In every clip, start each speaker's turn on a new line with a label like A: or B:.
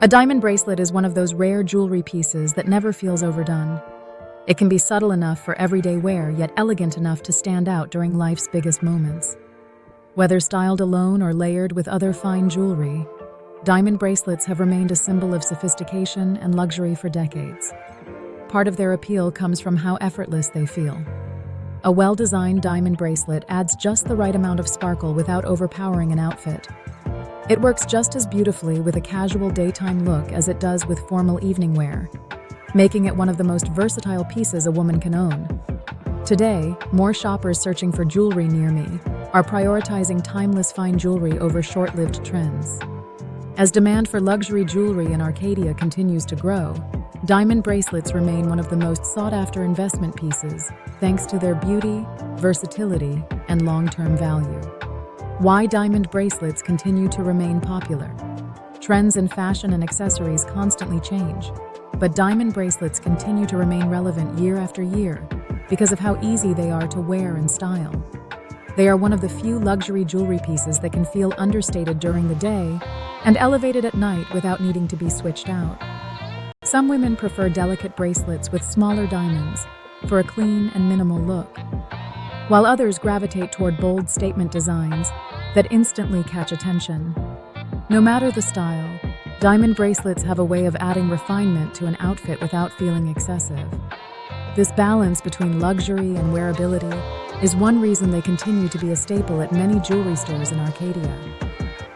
A: A diamond bracelet is one of those rare jewelry pieces that never feels overdone. It can be subtle enough for everyday wear, yet elegant enough to stand out during life's biggest moments. Whether styled alone or layered with other fine jewelry, diamond bracelets have remained a symbol of sophistication and luxury for decades. Part of their appeal comes from how effortless they feel. A well-designed diamond bracelet adds just the right amount of sparkle without overpowering an outfit. It works just as beautifully with a casual daytime look as it does with formal evening wear, making it one of the most versatile pieces a woman can own. Today, more shoppers searching for jewelry near me are prioritizing timeless fine jewelry over short-lived trends. As demand for luxury jewelry in Arcadia continues to grow, diamond bracelets remain one of the most sought-after investment pieces thanks to their beauty, versatility, and long-term value. Why diamond bracelets continue to remain popular? Trends in fashion and accessories constantly change, but diamond bracelets continue to remain relevant year after year because of how easy they are to wear and style. They are one of the few luxury jewelry pieces that can feel understated during the day and elevated at night without needing to be switched out. Some women prefer delicate bracelets with smaller diamonds for a clean and minimal look, while others gravitate toward bold statement designs that instantly catch attention. No matter the style, diamond bracelets have a way of adding refinement to an outfit without feeling excessive. This balance between luxury and wearability is one reason they continue to be a staple at many jewelry stores in Arcadia.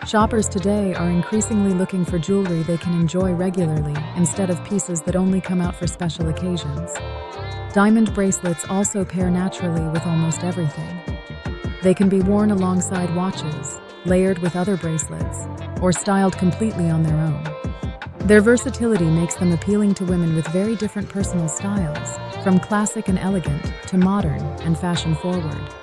A: Shoppers today are increasingly looking for jewelry they can enjoy regularly instead of pieces that only come out for special occasions. Diamond bracelets also pair naturally with almost everything. They can be worn alongside watches, layered with other bracelets, or styled completely on their own. Their versatility makes them appealing to women with very different personal styles, from classic and elegant to modern and fashion-forward.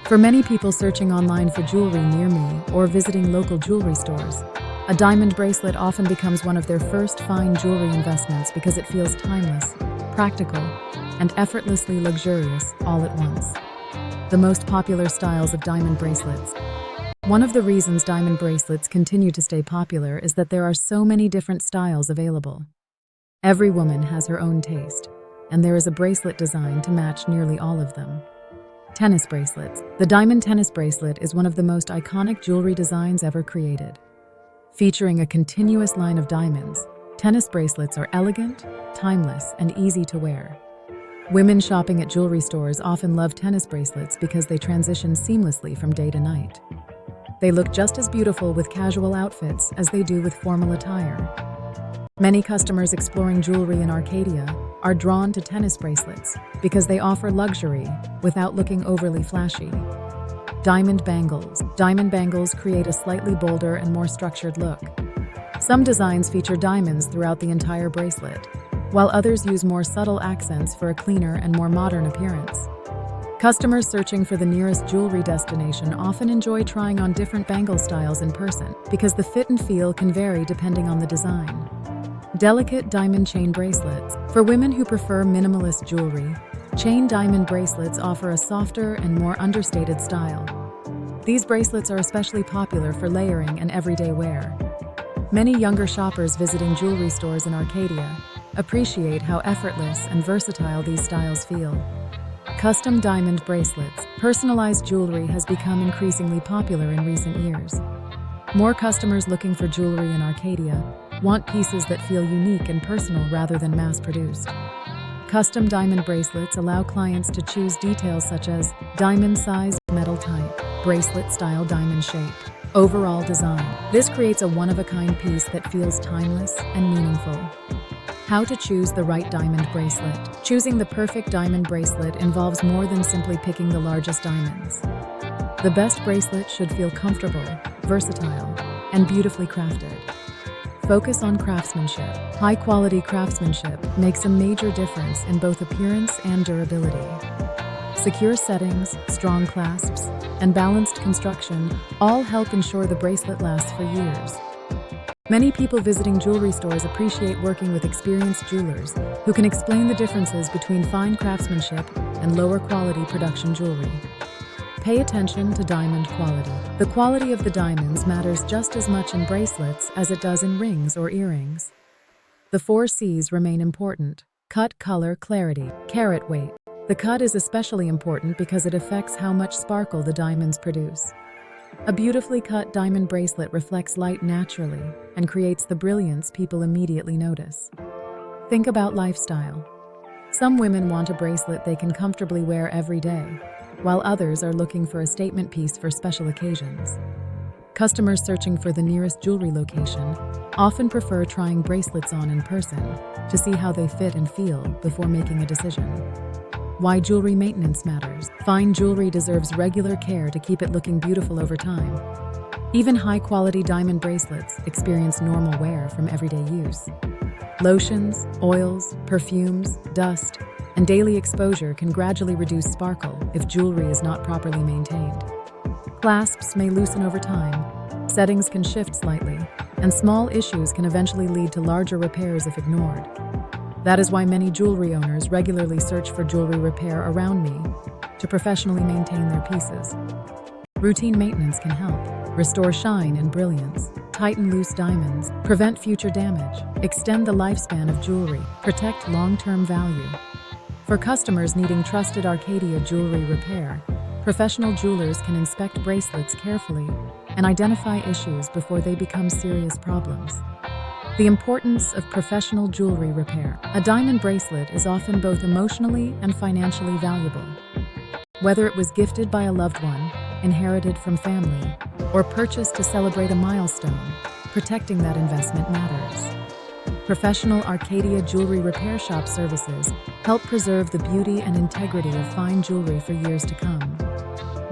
A: For many people searching online for jewelry near me or visiting local jewelry stores, a diamond bracelet often becomes one of their first fine jewelry investments because it feels timeless, practical, and effortlessly luxurious all at once. The most popular styles of diamond bracelets. One of the reasons diamond bracelets continue to stay popular is that there are so many different styles available. Every woman has her own taste, and there is a bracelet design to match nearly all of them. Tennis bracelets. The diamond tennis bracelet is one of the most iconic jewelry designs ever created. Featuring a continuous line of diamonds, tennis bracelets are elegant, timeless, and easy to wear. Women shopping at jewelry stores often love tennis bracelets because they transition seamlessly from day to night. They look just as beautiful with casual outfits as they do with formal attire. Many customers exploring jewelry in Arcadia are drawn to tennis bracelets because they offer luxury without looking overly flashy. Diamond bangles. Diamond bangles create a slightly bolder and more structured look. Some designs feature diamonds throughout the entire bracelet, while others use more subtle accents for a cleaner and more modern appearance. Customers searching for the nearest jewelry destination often enjoy trying on different bangle styles in person because the fit and feel can vary depending on the design. Delicate diamond chain bracelets. For women who prefer minimalist jewelry, chain diamond bracelets offer a softer and more understated style. These bracelets are especially popular for layering and everyday wear. Many younger shoppers visiting jewelry stores in Arcadia appreciate how effortless and versatile these styles feel. Custom diamond bracelets. Personalized jewelry has become increasingly popular in recent years. More customers looking for jewelry in Arcadia want pieces that feel unique and personal rather than mass-produced. Custom diamond bracelets allow clients to choose details such as diamond size, metal type, bracelet-style diamond shape, overall design. This creates a one-of-a-kind piece that feels timeless and meaningful. How to choose the right diamond bracelet. Choosing the perfect diamond bracelet involves more than simply picking the largest diamonds. The best bracelet should feel comfortable, versatile, and beautifully crafted. Focus on craftsmanship. High-quality craftsmanship makes a major difference in both appearance and durability. Secure settings, strong clasps, and balanced construction all help ensure the bracelet lasts for years. Many people visiting jewelry stores appreciate working with experienced jewelers who can explain the differences between fine craftsmanship and lower quality production jewelry. Pay attention to diamond quality. The quality of the diamonds matters just as much in bracelets as it does in rings or earrings. The 4 C's remain important: cut, color, clarity, carat weight. The cut is especially important because it affects how much sparkle the diamonds produce. A beautifully cut diamond bracelet reflects light naturally and creates the brilliance people immediately notice. Think about lifestyle. Some women want a bracelet they can comfortably wear every day, while others are looking for a statement piece for special occasions. Customers searching for the nearest jewelry location often prefer trying bracelets on in person to see how they fit and feel before making a decision. Why jewelry maintenance matters. Fine jewelry deserves regular care to keep it looking beautiful over time. Even high-quality diamond bracelets experience normal wear from everyday use. Lotions, oils, perfumes, dust, and daily exposure can gradually reduce sparkle if jewelry is not properly maintained. Clasps may loosen over time, settings can shift slightly, and small issues can eventually lead to larger repairs if ignored. That is why many jewelry owners regularly search for jewelry repair around me to professionally maintain their pieces. Routine maintenance can help restore shine and brilliance, tighten loose diamonds, prevent future damage, extend the lifespan of jewelry, protect long-term value. For customers needing trusted Arcadia jewelry repair, professional jewelers can inspect bracelets carefully and identify issues before they become serious problems. The importance of professional jewelry repair. A diamond bracelet is often both emotionally and financially valuable. Whether it was gifted by a loved one, inherited from family, or purchased to celebrate a milestone, protecting that investment matters. Professional Arcadia jewelry repair shop services help preserve the beauty and integrity of fine jewelry for years to come.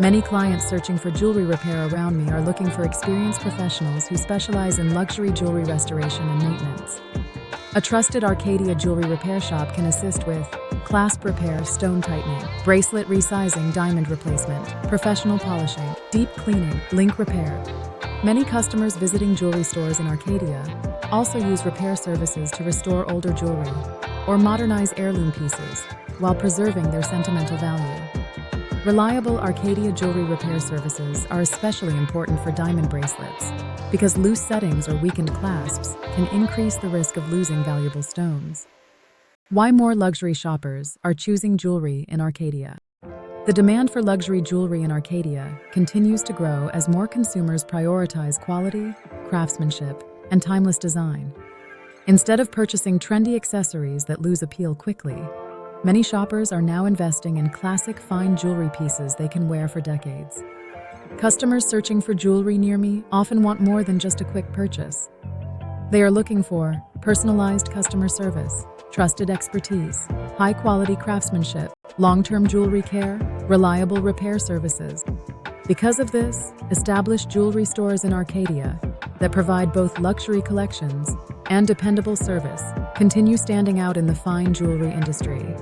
A: Many clients searching for jewelry repair around me are looking for experienced professionals who specialize in luxury jewelry restoration and maintenance. A trusted Arcadia jewelry repair shop can assist with clasp repair, stone tightening, bracelet resizing, diamond replacement, professional polishing, deep cleaning, link repair. Many customers visiting jewelry stores in Arcadia also use repair services to restore older jewelry or modernize heirloom pieces while preserving their sentimental value. Reliable Arcadia jewelry repair services are especially important for diamond bracelets because loose settings or weakened clasps can increase the risk of losing valuable stones. Why more luxury shoppers are choosing jewelry in Arcadia. The demand for luxury jewelry in Arcadia continues to grow as more consumers prioritize quality, craftsmanship, and timeless design. Instead of purchasing trendy accessories that lose appeal quickly, many shoppers are now investing in classic fine jewelry pieces they can wear for decades. Customers searching for jewelry near me often want more than just a quick purchase. They are looking for personalized customer service, trusted expertise, high-quality craftsmanship, long-term jewelry care, reliable repair services. Because of this, established jewelry stores in Arcadia that provide both luxury collections and dependable service continue standing out in the fine jewelry industry.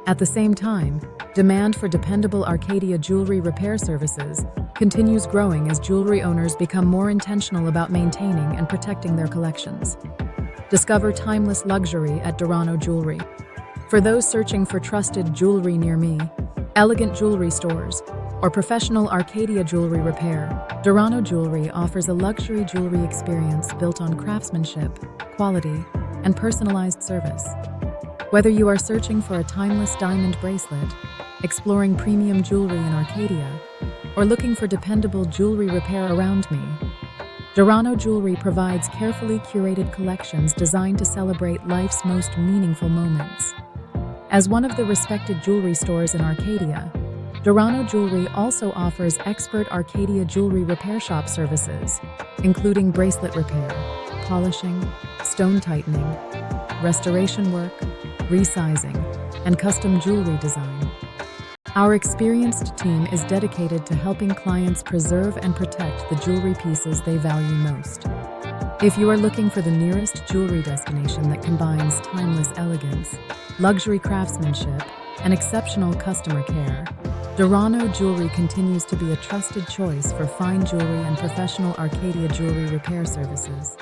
A: At the same time, demand for dependable Arcadia jewelry repair services continues growing as jewelry owners become more intentional about maintaining and protecting their collections. Discover timeless luxury at Dorano Jewelry. For those searching for trusted jewelry near me, elegant jewelry stores, or professional Arcadia jewelry repair, Dorano Jewelry offers a luxury jewelry experience built on craftsmanship, quality, and personalized service. Whether you are searching for a timeless diamond bracelet, exploring premium jewelry in Arcadia, or looking for dependable jewelry repair around me, Dorano Jewelry provides carefully curated collections designed to celebrate life's most meaningful moments. As one of the respected jewelry stores in Arcadia, Dorano Jewelry also offers expert Arcadia jewelry repair shop services, including bracelet repair, polishing, stone tightening, restoration work, resizing, and custom jewelry design. Our experienced team is dedicated to helping clients preserve and protect the jewelry pieces they value most. If you are looking for the nearest jewelry destination that combines timeless elegance, luxury craftsmanship, and exceptional customer care, Dorano Jewelry continues to be a trusted choice for fine jewelry and professional Arcadia jewelry repair services.